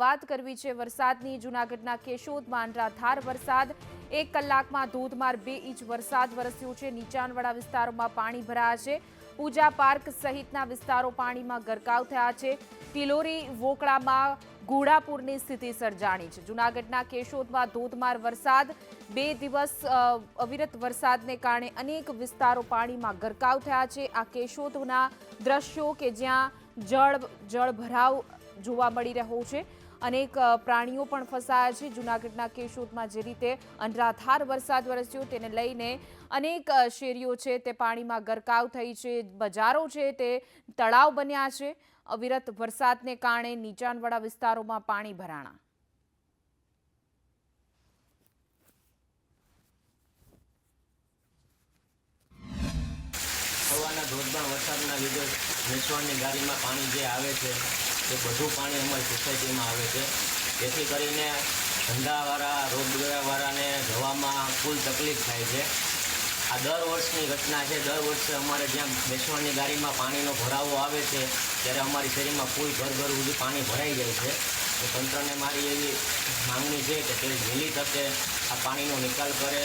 વાત કરવી છે વરસાદની। જૂનાગઢના કેશોદમાં અનરાધાર વરસાદ, 1 કલાકમાં ધોધમાર 2 ઇંચ વરસાદ વરસ્યો છે। નીચાણવાળા વિસ્તારોમાં પાણી ભરાયા છે। પૂજા પાર્ક સહિતના વિસ્તારો પાણીમાં ગરકાવ થયા છે। તિલોરી વોકળામાં ઘોડાપૂરની સ્થિતિ સર્જાણી છે। જૂનાગઢના કેશોદમાં ધોધમાર વરસાદ, 2 દિવસ અવિરત વરસાદને કારણે અનેક વિસ્તારો પાણીમાં ગરકાવ થયા છે। આ કેશોદના દ્રશ્યો કે જ્યાં જળભરાવ જોવા મળી રહ્યો છે। અનેક પ્રાણીઓ પણ ફસાયા છે। જૂનાગઢના કેશોદમાં જે રીતે અનરાધાર વરસાદ વરસ્યો તેને લઈને અનેક શેરીઓ છે તે પાણીમાં ગરકાવ થઈ છે। બજારો છે તે તળાવ બન્યા છે। અવિરત વરસાદને કારણે નીચાણવાળા વિસ્તારોમાં પાણી ભરાણા। સવારના ધોધમાર વરસાદના લીધે વેચવાણની ગાડીમાં પાણી જે આવે છે તે બધું પાણી અમારી સોસાયટીમાં આવે છે, જેથી કરીને ધંધાવાળા રોજગારવાળાને જવામાં ફૂલ તકલીફ થાય છે। આ દર વર્ષની ઘટના છે। દર વર્ષે અમારે જ્યાં વેચવાણની ગાડીમાં પાણીનો ભરાવો આવે છે ત્યારે અમારી શેરીમાં ફૂલ ઘર સુધી પાણી ભરાઈ જાય છે। તો તંત્રને મારી એવી માંગણી છે કે તે વહેલી તકે આ પાણીનો નિકાલ કરે।